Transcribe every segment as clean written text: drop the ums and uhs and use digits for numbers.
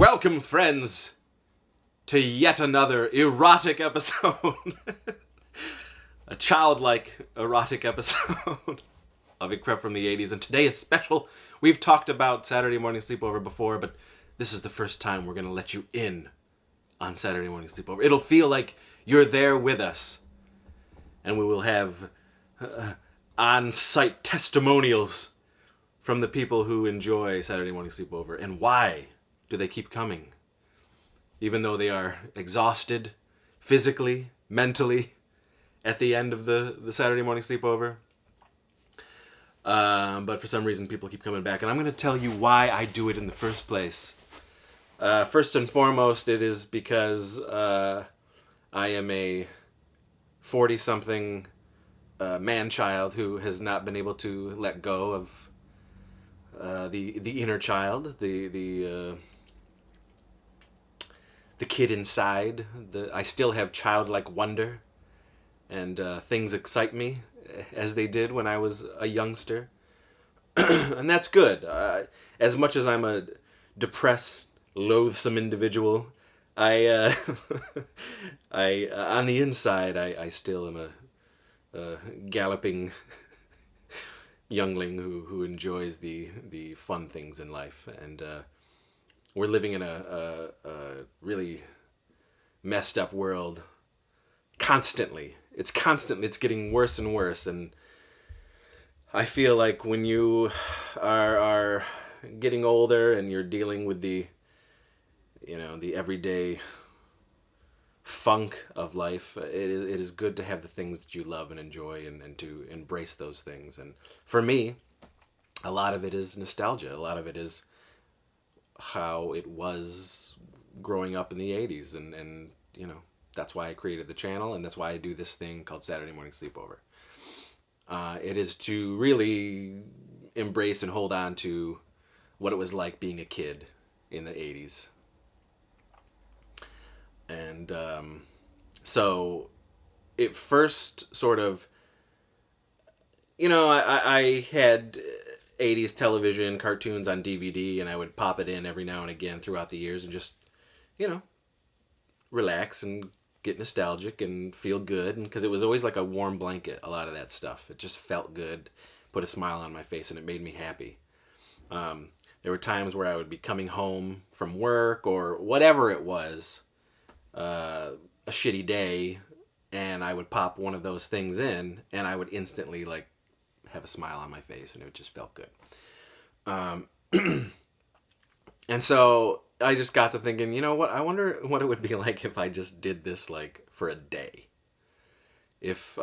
Welcome, friends, to yet another erotic episode. A childlike erotic episode of a Crept from the 80s. And today is special. We've talked about Saturday Morning Sleepover before, but this is the first time we're going to let you in on Saturday Morning Sleepover. It'll feel like you're there with us. And we will have on-site testimonials from the people who enjoy Saturday Morning Sleepover. And why do they keep coming? Even though they are exhausted physically, mentally, at the end of the Saturday Morning Sleepover. But for some reason, people keep coming back. And I'm going to tell you why I do it in the first place. First and foremost, it is because I am a 40-something man-child who has not been able to let go of the inner child, the kid inside. I still have childlike wonder, and things excite me as they did when I was a youngster. And that's good. As much as I'm a depressed, loathsome individual, I on the inside, I still am a galloping youngling who enjoys the fun things in life. And we're living in a really messed up world constantly. It's getting worse and worse. And I feel like when you are getting older and you're dealing with the everyday funk of life, it is good to have the things that you love and enjoy and to embrace those things. And for me, a lot of it is nostalgia. A lot of it is how it was growing up in the 80s. And that's why I created the channel, and that's why I do this thing called Saturday Morning Sleepover. It is to really embrace and hold on to what it was like being a kid in the 80s. And so it first sort of, I had 80s television cartoons on DVD, and I would pop it in every now and again throughout the years and just, relax and get nostalgic and feel good. And because it was always like a warm blanket, a lot of that stuff. It just felt good, put a smile on my face, and it made me happy. There were times where I would be coming home from work or whatever it was, a shitty day, and I would pop one of those things in, and I would instantly have a smile on my face, and it just felt good. And so I just got to thinking, I wonder what it would be like if I just did this for a day. If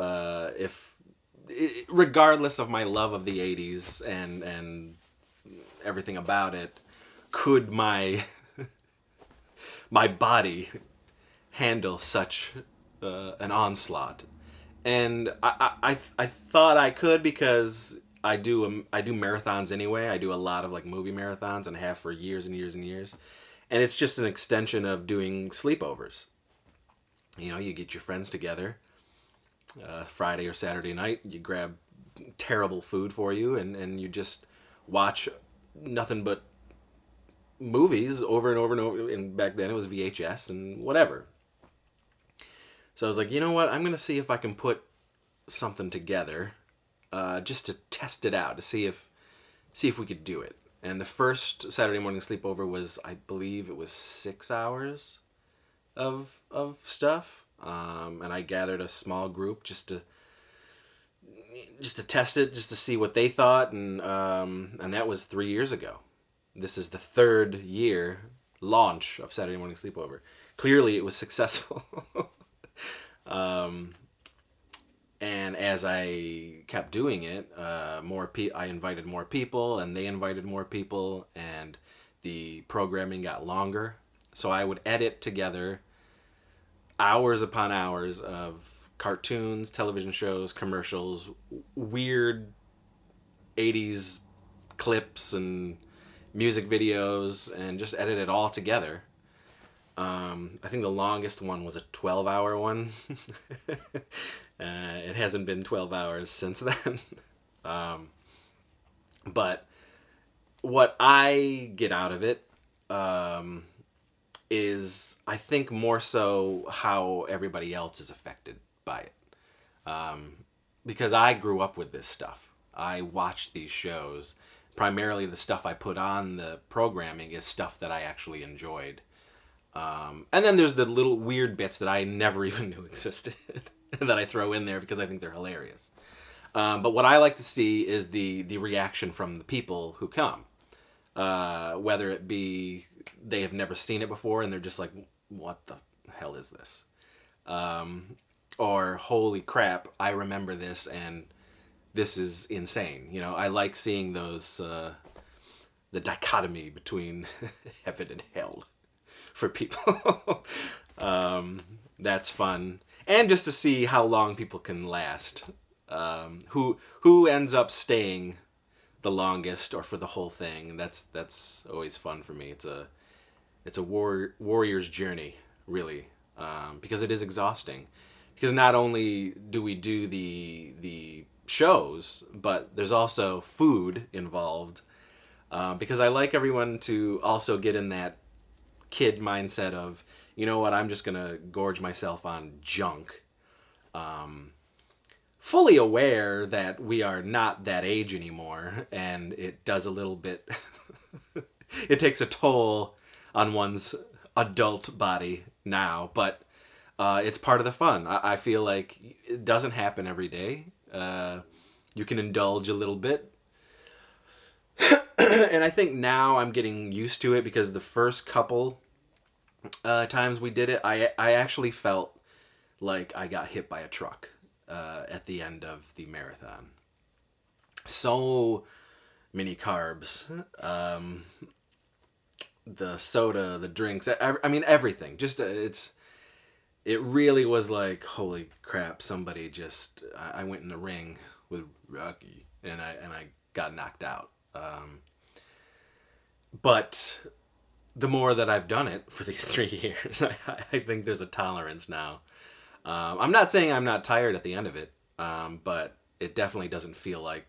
regardless of my love of the 80s and everything about it, could my body handle such an onslaught? And I thought I could, because I do marathons anyway. I do a lot of movie marathons, and have for years and years and years. And it's just an extension of doing sleepovers. You get your friends together Friday or Saturday night. You grab terrible food for you, and you just watch nothing but movies over and over and over. And back then it was VHS and whatever. So I was like, you know what? I'm going to see if I can put something together just to test it out, to see if we could do it. And the first Saturday Morning Sleepover was, I believe it was 6 hours of stuff. And I gathered a small group just to test it, just to see what they thought. And that was 3 years ago. This is the third year launch of Saturday Morning Sleepover. Clearly it was successful. And as I kept doing it, I invited more people, and they invited more people, and the programming got longer. So I would edit together hours upon hours of cartoons, television shows, commercials, weird 80s clips and music videos, and just edit it all together. I think the longest one was a 12-hour one. It hasn't been 12 hours since then. But what I get out of it is, I think, more so how everybody else is affected by it. Because I grew up with this stuff. I watched these shows. Primarily, the stuff I put on the programming is stuff that I actually enjoyed. And then there's the little weird bits that I never even knew existed that I throw in there because I think they're hilarious. But what I like to see is the reaction from the people who come. Whether it be they have never seen it before and they're just like, what the hell is this? Or holy crap, I remember this and this is insane. You know, I like seeing those, the dichotomy between heaven and hell for people. That's fun. And just to see how long people can last. Who ends up staying the longest or for the whole thing. That's always fun for me. It's a warrior's journey, really, because it is exhausting. Because not only do we do the shows, but there's also food involved. Because I like everyone to also get in that kid mindset of, you know what, I'm just gonna gorge myself on junk. Fully aware that we are not that age anymore, and it does a little bit. It takes a toll on one's adult body now, but it's part of the fun. I feel like it doesn't happen every day. You can indulge a little bit. And I think now I'm getting used to it because the first couple times we did it, I actually felt like I got hit by a truck at the end of the marathon. So many carbs. The soda, the drinks, I mean everything. Just it really was like, holy crap, somebody just I went in the ring with Rocky and I got knocked out. But the more that I've done it for these 3 years, I think there's a tolerance now. I'm not saying I'm not tired at the end of it, but it definitely doesn't feel like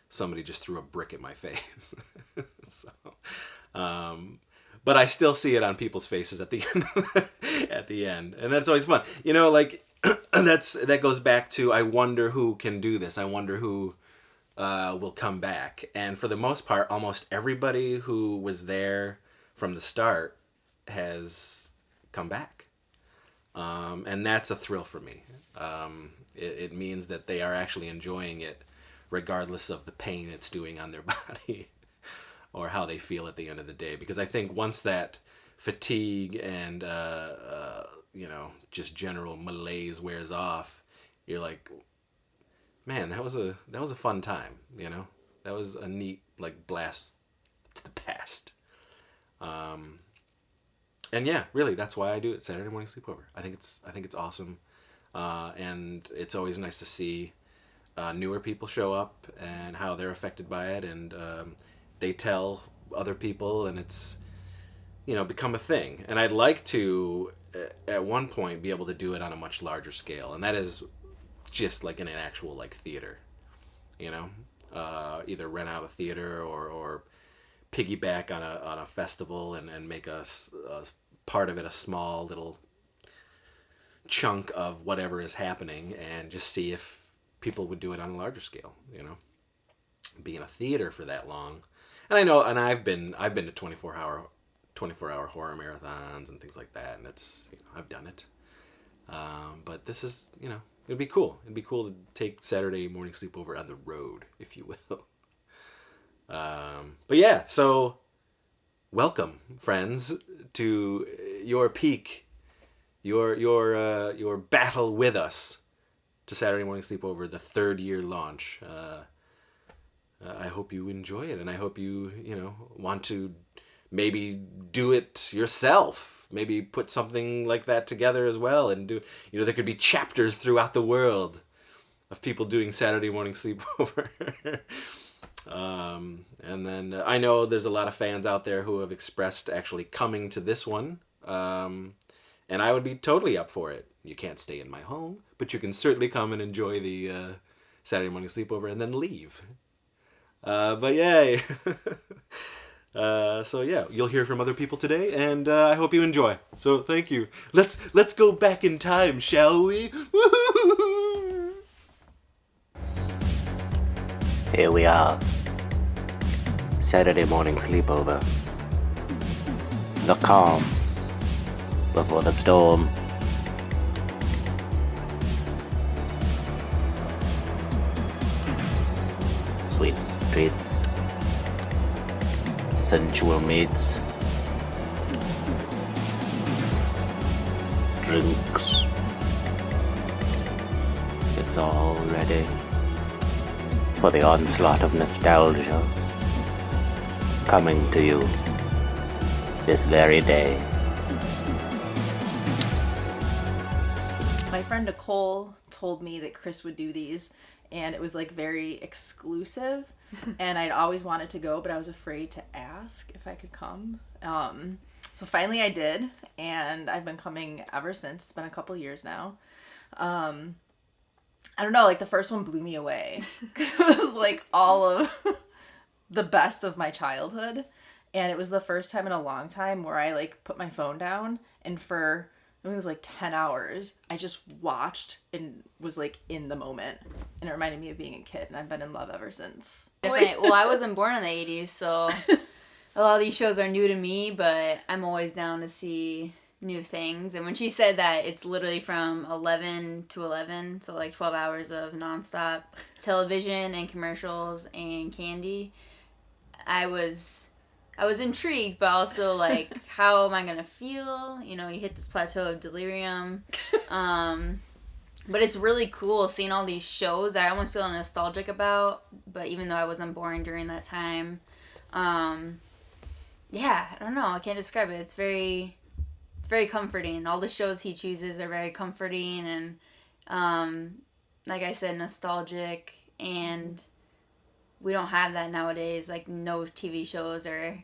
somebody just threw a brick at my face. So, but I still see it on people's faces at the end. At the end, and that's always fun. You know, like that goes back to, I wonder who can do this. I wonder who will come back. And for the most part, almost everybody who was there from the start has come back. And that's a thrill for me. It means that they are actually enjoying it regardless of the pain it's doing on their body or how they feel at the end of the day. Because I think once that fatigue and, just general malaise wears off, you're like, man, that was a fun time, you know? That was a neat, like, blast to the past. And yeah, really, that's why I do it. Saturday morning sleepover. I think it's awesome, and it's always nice to see newer people show up and how they're affected by it, and they tell other people, and it's become a thing. And I'd like to at one point be able to do it on a much larger scale, and that is just like in an actual like theater, either rent out a theater or piggyback on a festival and make a part of it a small little chunk of whatever is happening, and just see if people would do it on a larger scale. Be in a theater for that long, and I know, and I've been to 24-hour horror marathons and things like that, and it's I've done it, but this is it'd be cool. It'd be cool to take Saturday morning sleepover on the road, if you will. But yeah, so welcome, friends, to your peak, your battle with us to Saturday morning sleepover, the 3rd year launch. I hope you enjoy it, and I hope you want to maybe do it yourself. Maybe put something like that together as well, and do there could be chapters throughout the world of people doing Saturday morning sleepover. And then I know there's a lot of fans out there who have expressed actually coming to this one, and I would be totally up for it. You can't stay in my home, but you can certainly come and enjoy the Saturday morning sleepover and then leave. But yay. So yeah, you'll hear from other people today, and I hope you enjoy. So thank you. Let's go back in time, shall we? Here we are. Saturday morning sleepover. The calm before the storm. Sweet treats. Sensual meats. Drinks. It's all ready for the onslaught of nostalgia coming to you this very day. My friend Nicole told me that Chris would do these, and it was like very exclusive, and I'd always wanted to go, but I was afraid to ask if I could come. So finally I did, and I've been coming ever since. It's been a couple years now. I don't know, like the first one blew me away because it was like all of the best of my childhood, and it was the first time in a long time where I like put my phone down, and for it was like 10 hours I just watched and was like in the moment, and it reminded me of being a kid, and I've been in love ever since. Different. Well, I wasn't born in the 80s, so a lot of these shows are new to me, but I'm always down to see new things. And when she said that it's literally from 11 to 11, so like 12 hours of nonstop television and commercials and candy, I was intrigued, but also like, how am I gonna feel? You know, you hit this plateau of delirium. But it's really cool seeing all these shows I almost feel nostalgic about, but even though I wasn't born during that time. Yeah, I don't know, I can't describe it. It's very comforting. All the shows he chooses are very comforting and, like I said, nostalgic, and we don't have that nowadays. Like, no TV shows or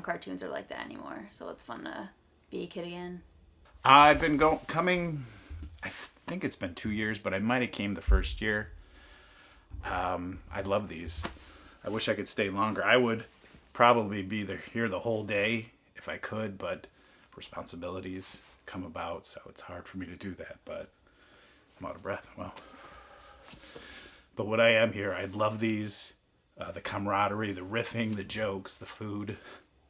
cartoons are like that anymore, so it's fun to be a kid again. I've been coming, I think it's been 2 years, but I might have came the first year. I love these. I wish I could stay longer. I would probably be here the whole day if I could, but responsibilities come about, so it's hard for me to do that, but I'm out of breath. Well, but when I am here, I love these, the camaraderie, the riffing, the jokes, the food,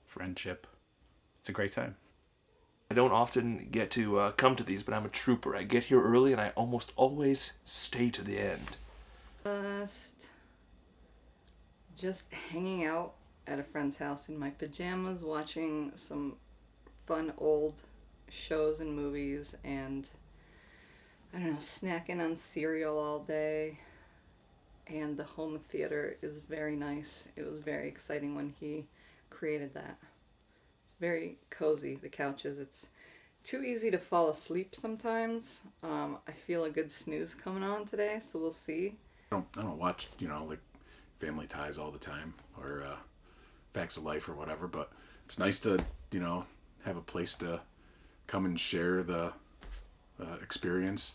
friendship. It's a great time. I don't often get to come to these, but I'm a trooper. I get here early and I almost always stay to the end. Just hanging out at a friend's house in my pajamas, watching some fun old shows and movies, and I don't know, snacking on cereal all day. And the home theater is very nice. It was very exciting when he created that. It's very cozy, the couches. It's too easy to fall asleep sometimes. I feel a good snooze coming on today, so we'll see. I don't watch, like Family Ties all the time, or Facts of Life or whatever, but it's nice to, have a place to come and share the experience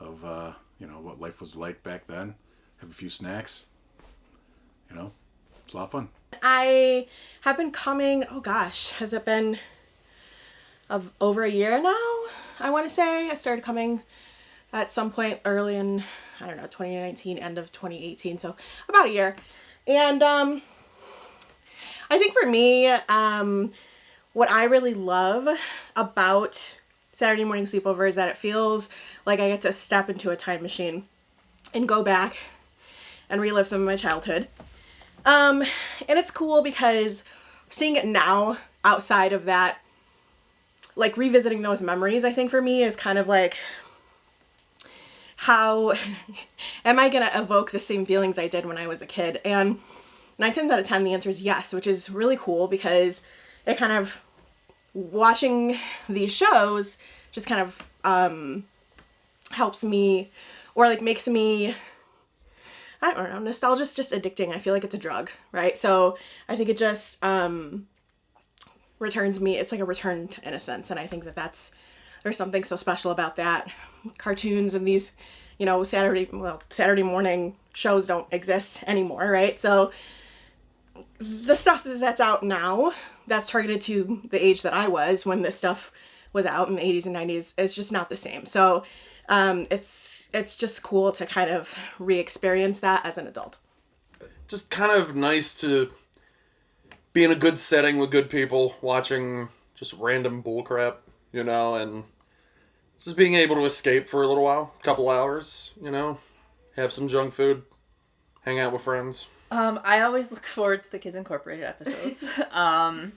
of, what life was like back then. Have a few snacks. It's a lot of fun. I have been coming, has it been over a year now? I want to say I started coming at some point early in, 2019, end of 2018, so about a year. And I think for me, what I really love about Saturday morning sleepover is that it feels like I get to step into a time machine and go back and relive some of my childhood. And it's cool because seeing it now outside of that, like revisiting those memories, I think for me is kind of like, how am I going to evoke the same feelings I did when I was a kid? And 9 times out of 10, the answer is yes, which is really cool because it kind of, watching these shows just kind of helps me, or like makes me, I don't know, nostalgia's just addicting. I feel like it's a drug, right? So I think it just returns me, it's like a return to innocence, and I think that there's something so special about that. Cartoons and these, Saturday morning shows don't exist anymore, right? So the stuff that's out now, that's targeted to the age that I was when this stuff was out in the 80s and 90s, is just not the same. So it's just cool to kind of re-experience that as an adult. Just kind of nice to be in a good setting with good people, watching just random bullcrap, you know, and just being able to escape for a little while, a couple hours, you know, have some junk food, hang out with friends. I always look forward to the Kids Incorporated episodes. And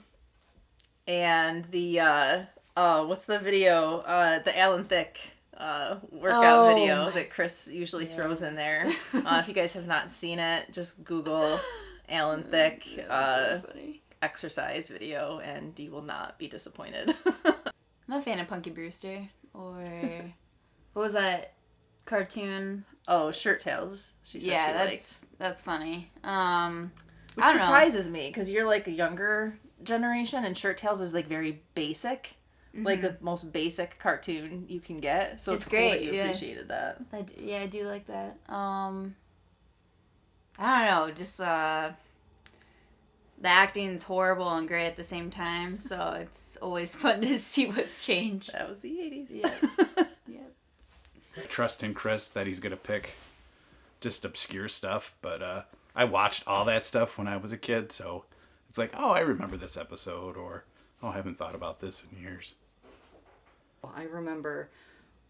the, what's the video? The Alan Thicke workout video that Chris usually throws in there. If you guys have not seen it, just Google Alan Thicke exercise video and you will not be disappointed. I'm a fan of Punky Brewster, or what was that cartoon? Oh, Shirt Tails. She said she liked. That's funny. Which I don't surprises me because you're like a younger generation and Shirt Tails is like very basic. Like the most basic cartoon you can get. So it's cool great. that you appreciated that. I do like that. I don't know, just the acting's horrible and great at the same time, so it's always fun to see what's changed. That was the 80s. Yeah. I trust in Chris that he's going to pick just obscure stuff, but I watched all that stuff when I was a kid, so it's like, oh, I remember this episode, or oh, I haven't thought about this in years. I remember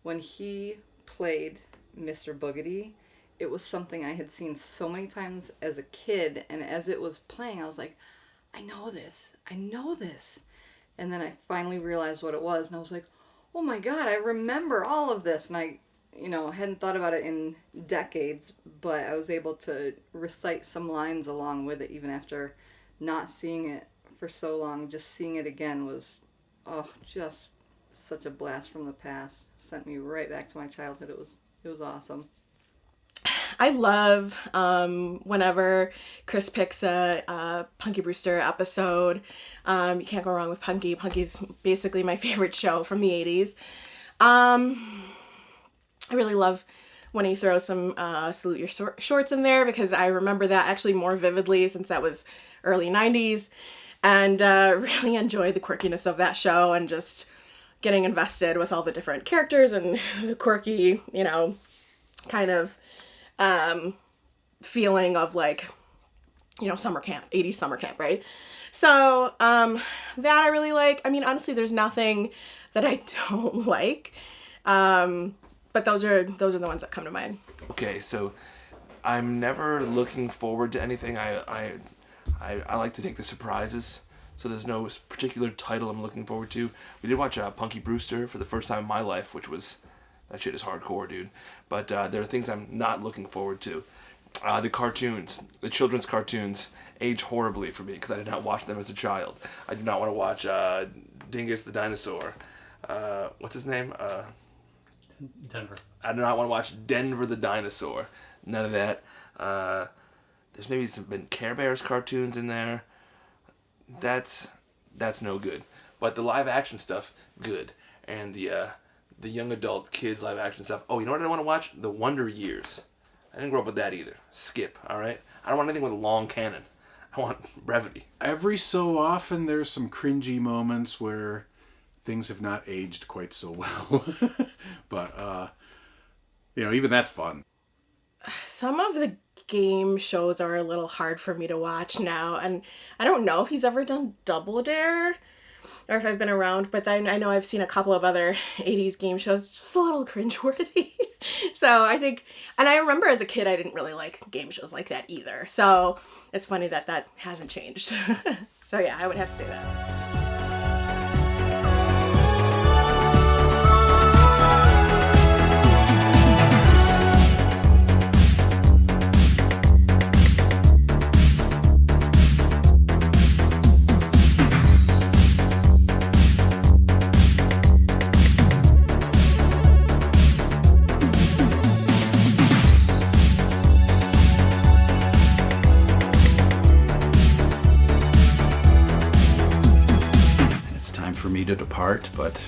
when he played Mr. Boogedy, it was something I had seen so many times as a kid, and as it was playing, I was like, I know this. And then I finally realized what it was, and I was like, oh my god, I remember all of this. And I, hadn't thought about it in decades, but I was able to recite some lines along with it, even after not seeing it for so long. Just seeing it again was, just such a blast from the past. Sent me right back to my childhood. It was awesome. I love whenever Chris picks a Punky Brewster episode. You can't go wrong with Punky. Punky's basically my favorite show from the 80s. I really love when he throws some Salute Your Shorts in there, because I remember that actually more vividly since that was early 90s, and really enjoyed the quirkiness of that show and just getting invested with all the different characters and the quirky, kind of feeling of like, summer camp, 80s summer camp, right? So that I really like. I mean, honestly, there's nothing that I don't like, but those are the ones that come to mind. Okay, so I'm never looking forward to anything. I like to take the surprises. So there's no particular title I'm looking forward to. We did watch Punky Brewster for the first time in my life, which was, that shit is hardcore, dude. But there are things I'm not looking forward to. The cartoons, the children's cartoons, age horribly for me because I did not watch them as a child. I did not want to watch Dingus the Dinosaur. What's his name? Denver. I did not want to watch Denver the Dinosaur. None of that. There's maybe been Care Bears cartoons in there. That's no good. But the live action stuff, good. And the young adult kids live action stuff. Oh, you know what I want to watch? The Wonder Years. I didn't grow up with that either. Skip, alright? I don't want anything with a long canon. I want brevity. Every so often there's some cringy moments where things have not aged quite so well. But, even that's fun. Some of the game shows are a little hard for me to watch now, and I don't know if he's ever done Double Dare or if I've been around, but then I know I've seen a couple of other 80s game shows, just a little cringeworthy. So I think, and I remember as a kid I didn't really like game shows like that either, so it's funny that hasn't changed. So yeah, I would have to say that. For me to depart, but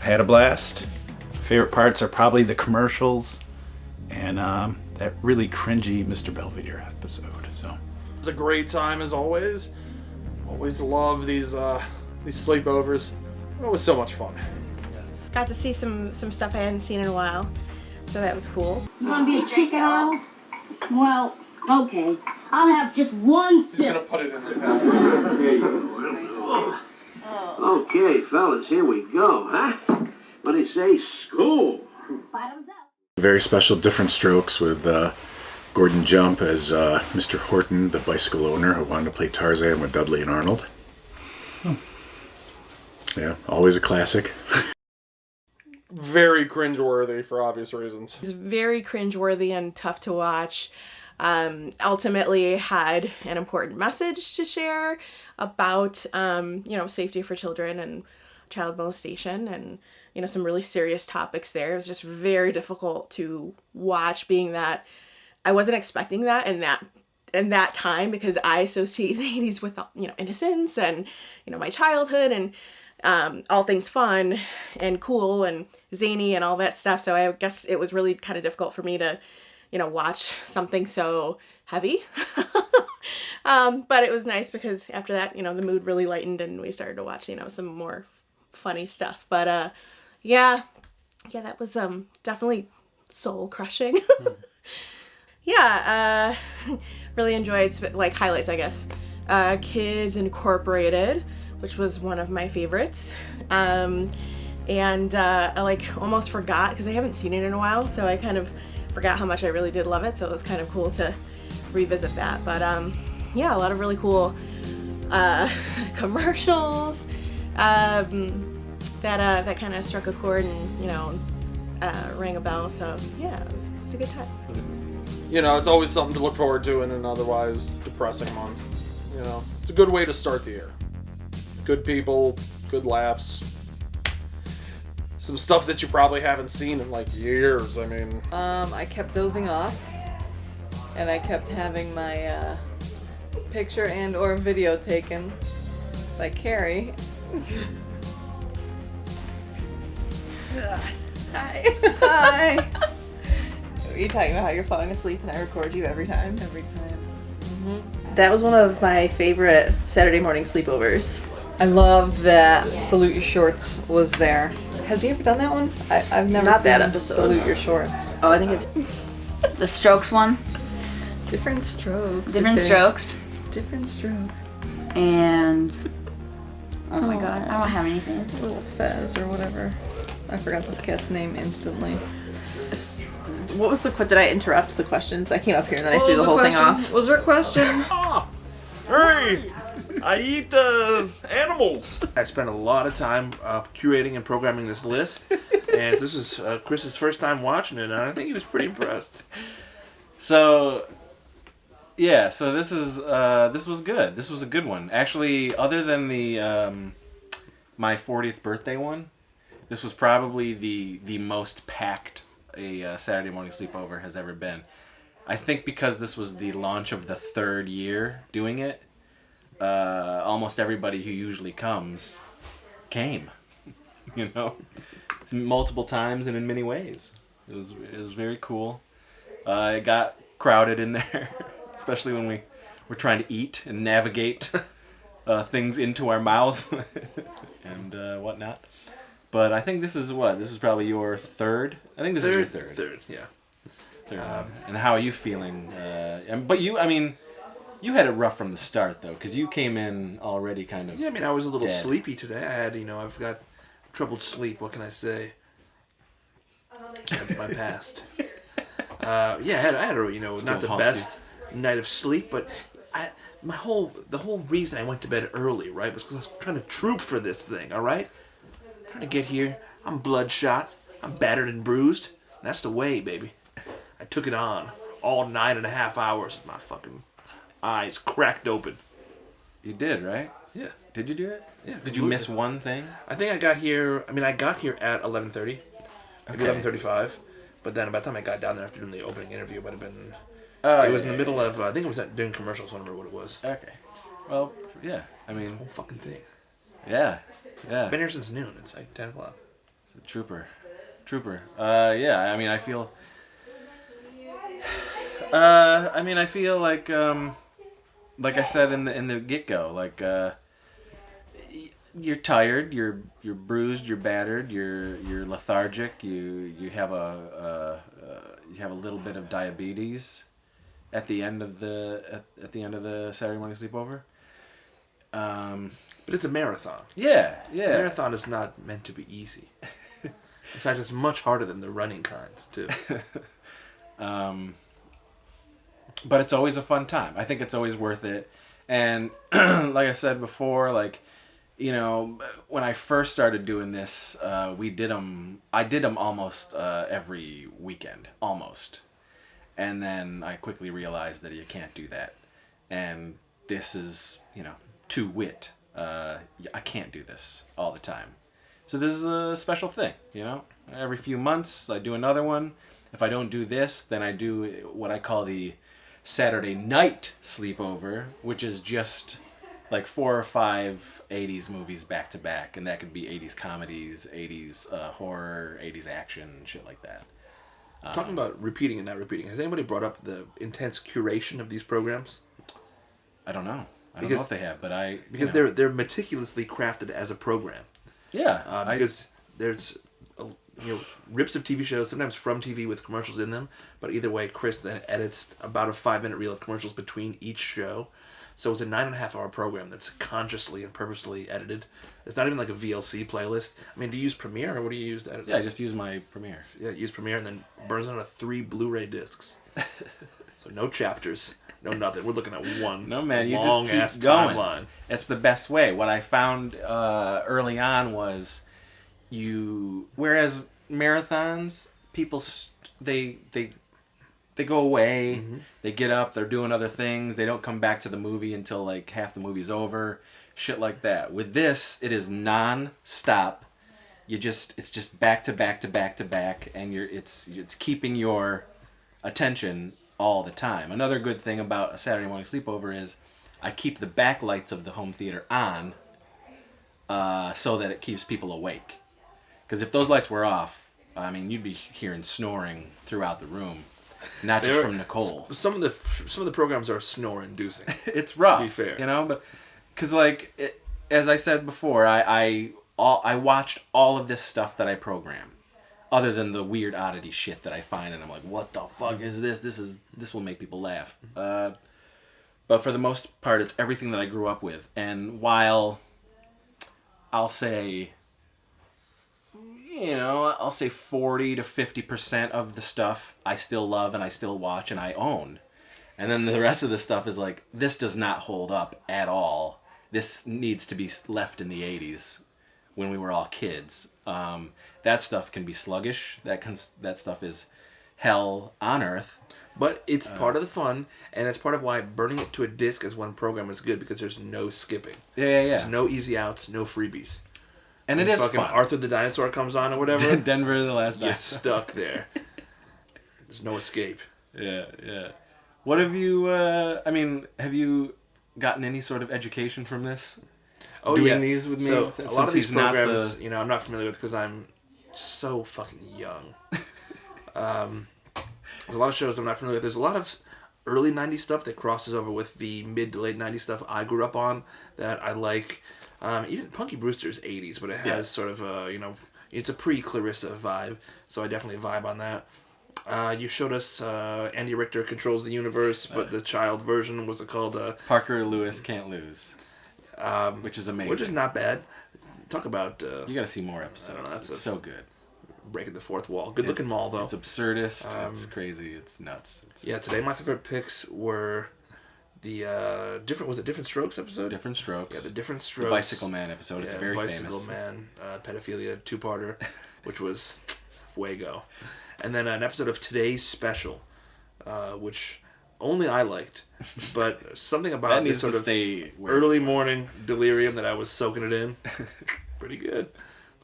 I had a blast. Favorite parts are probably the commercials and that really cringy Mr. Belvedere episode. So It's a great time as always. Always love these sleepovers. It was so much fun. Got to see some stuff I hadn't seen in a while, so that was cool. You want to be a chicken, Arnold? Well, okay. I'll have just one sip. He's gonna put it in his mouth. There you go. Okay, fellas, here we go, huh? What do you say? School. Bottoms up. Very special Different Strokes with Gordon Jump as Mr. Horton, the bicycle owner who wanted to play Tarzan with Dudley and Arnold. Yeah, always a classic. Very cringeworthy for obvious reasons. It's very cringeworthy and tough to watch. Ultimately had an important message to share about, safety for children and child molestation and, some really serious topics there. It was just very difficult to watch, being that I wasn't expecting that in that time, because I associate the 80s with, innocence and, my childhood and all things fun and cool and zany and all that stuff. So I guess it was really kind of difficult for me to, watch something so heavy. But it was nice because after that, the mood really lightened and we started to watch, some more funny stuff. But yeah, that was definitely soul crushing. Yeah, really enjoyed highlights, I guess. Kids Incorporated, which was one of my favorites. And I almost forgot because I haven't seen it in a while, so I kind of forgot how much I really did love it. So it was kind of cool to revisit that. But yeah, a lot of really cool commercials that kind of struck a chord and rang a bell. So yeah, it was a good time. It's always something to look forward to in an otherwise depressing month. It's a good way to start the year. Good people, good laughs. Some stuff that you probably haven't seen in years. I mean, I kept dozing off, and I kept having my picture and or video taken by Carrie. Hi. Hi. Are you talking about how you're falling asleep and I record you every time? Every time. Mm-hmm. That was one of my favorite Saturday morning sleepovers. I love that Salute Your Shorts was there. Has he ever done that one? I've never Not seen that episode. Salute Your Shorts. Oh, I think it's The Strokes one. Different strokes. Different strokes. Different strokes. And oh my god, I don't have anything. Little Fez or whatever. I forgot this cat's name instantly. What was the did I interrupt the questions? I came up here and then I threw the whole thing off. What was her question? Hey, I eat animals. I spent a lot of time curating and programming this list, and this is Chris's first time watching it, and I think he was pretty impressed. So, yeah, so this was good. This was a good one. Actually, other than the my 40th birthday one, this was probably the most packed a Saturday morning sleepover has ever been. I think because this was the launch of the third year doing it, almost everybody who usually comes came, multiple times and in many ways. It was very cool. It got crowded in there, especially when we were trying to eat and navigate things into our mouth and whatnot. But I think this is probably your third. I think this is your third. Third, yeah. Third. And how are you feeling? But you had it rough from the start though, because you came in already kind of. Yeah, I mean, I was a little dead. sleepy today. I had, I've got troubled sleep. What can I say? My past. I had a Still not the haunts best night of sleep, but the whole reason I went to bed early, right, was because I was trying to troop for this thing. All right. Trying to get here, I'm bloodshot, I'm battered and bruised, and that's the way, baby. I took it on, all 9.5 hours, my fucking eyes cracked open. You did, right? Yeah. Did you do it? Yeah. Did you miss one thing? I think I got here at 11:30, maybe Okay. 11:35, but then by the time I got down there after doing the opening interview, it would have been, it was in the middle of, I think it was doing commercials, I don't remember what it was. Okay. Well, yeah, I mean. The whole fucking thing. Yeah. I've been here since noon. It's 10 o'clock. It's a trooper. Yeah, I mean, I feel... I feel like, like I said in the get go, like you're tired, you're bruised, you're battered, you're lethargic, you have a little bit of diabetes at the end of the at the end of the Saturday morning sleepover. But it's a marathon. Yeah. Marathon is not meant to be easy. In fact, it's much harder than the running kinds too. But it's always a fun time. I think it's always worth it. And like I said before, like, you know, when I first started doing this, I did them almost every weekend, almost. And then I quickly realized that you can't do that. And this is, you know, to wit. I can't do this all the time. So this is a special thing, you know. Every few months I do another one. If I don't do this, then I do what I call the Saturday night sleepover, which is just like 4 or 5 80s movies back to back, and that could be 80s comedies, 80s horror, 80s action, shit like that. Talking about repeating and not repeating, has anybody brought up the intense curation of these programs? I don't know. I don't know if they have, but because they're meticulously crafted as a program. Yeah, because there's rips of TV shows, sometimes from TV with commercials in them, but either way, Chris then edits about a 5-minute reel of commercials between each show. So it's a 9.5-hour program that's consciously and purposely edited. It's not even like a VLC playlist. I mean, do you use Premiere or what do you use to edit? Yeah, I just use my Premiere. Yeah, use Premiere and then burns it on 3 Blu-ray discs. So no chapters, no nothing. We're looking at one you long just keep ass going. timeline. It's the best way. What I found early on was whereas marathons, people they go away, Mm-hmm. they get up, they're doing other things, they don't come back to the movie until like half the movie's over, shit like that. With this, it is non-stop. It's just back to back to back to back, and it's keeping your attention all the time. Another good thing about a Saturday morning sleepover is I keep the backlights of the home theater on so that it keeps people awake. Because if those lights were off, I mean, you'd be hearing snoring throughout the room, not just from Nicole. Some of the programs are snore-inducing. It's rough, to be fair. you know, but because as I said before, I watched all of this stuff that I program, other than the weird oddity shit that I find, and I'm like, what the fuck is this? This will make people laugh. But for the most part, it's everything that I grew up with, and while I'll say 40 to 50% of the stuff I still love and I still watch and I own. And then the rest of the stuff is like, this does not hold up at all. This needs to be left in the 80s when we were all kids. That stuff can be sluggish. That stuff is hell on earth. But it's part of the fun, and it's part of why burning it to a disc as one program is good, because there's no skipping. Yeah. There's no easy outs, no freebies. And when it is fucking fun. Arthur the Dinosaur comes on or whatever. Denver the Last You're Dinosaur. stuck there. There's no escape. Yeah. What have you, have you gotten any sort of education from this? Oh, Doing these with me? So Since a lot of these he's not programs, I'm not familiar with because I'm so fucking young. There's a lot of shows I'm not familiar with. There's a lot of early 90s stuff that crosses over with the mid to late 90s stuff I grew up on that I like. Even Punky Brewster's 80s, but it has sort of a, it's a pre-Clarissa vibe, so I definitely vibe on that. You showed us Andy Richter Controls the Universe, but the child version was called... Parker Lewis Can't Lose, which is amazing. Which is not bad. Talk about... you gotta see more episodes. I don't know, it's so good. Breaking the fourth wall. Good looking mall, though. It's absurdist. It's crazy. It's nuts. Today my favorite picks were the Different Strokes episode? Different Strokes. Yeah, the Different Strokes. The Bicycle Man episode. It's very Bicycle famous. Man, pedophilia 2-parter, which was fuego. And then an episode of Today's Special, which only I liked, but something about this sort of early morning delirium that I was soaking it in. Pretty good.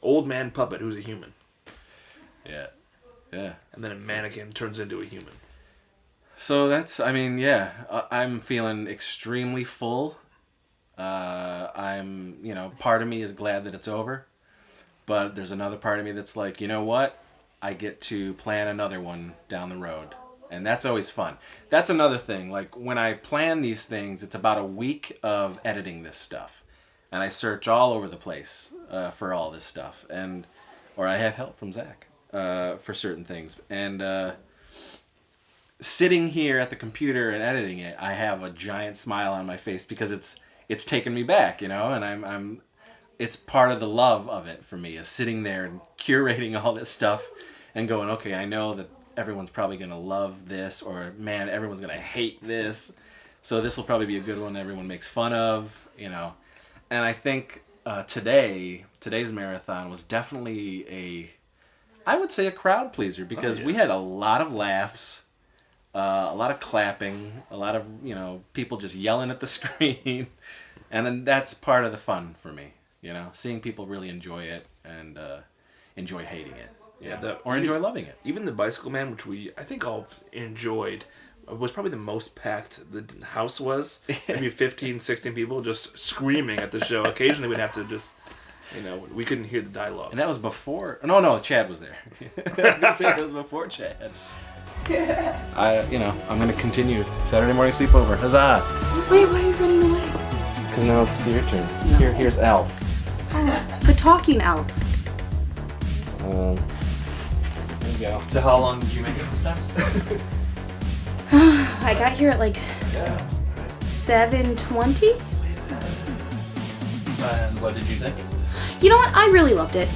Old man puppet who's a human. Yeah. And then a mannequin turns into a human. So that's, I'm feeling extremely full. Part of me is glad that it's over, but there's another part of me that's like, you know what? I get to plan another one down the road. And that's always fun. That's another thing. Like when I plan these things, it's about a week of editing this stuff. And I search all over the place for all this stuff. Or I have help from Zach for certain things. And sitting here at the computer and editing it, I have a giant smile on my face because it's taken me back, you know, and I'm it's part of the love of it for me, is sitting there and curating all this stuff and going, okay, I know that everyone's probably going to love this, or man, everyone's going to hate this. So this will probably be a good one everyone makes fun of, you know. And I think today's marathon was definitely I would say a crowd pleaser, because we had a lot of laughs, a lot of clapping, a lot of, you know, people just yelling at the screen. And then that's part of the fun for me, you know, seeing people really enjoy it and enjoy hating it. Or enjoy loving it. Even the Bicycle Man, which I think all enjoyed, was probably the most packed the house was. Maybe 15, 16 people just screaming at the show. Occasionally we'd have to just, you know, we couldn't hear the dialogue. And that was before... No, Chad was there. I was going to say it was before Chad. Yeah. I'm going to continue Saturday morning sleepover. Huzzah! Wait, why are you running away? Because now it's your turn. Here's Alf. The talking elf. There you go. So how long did you make it this time? I got here at like 7:20. And what did you think? You know what? I really loved it.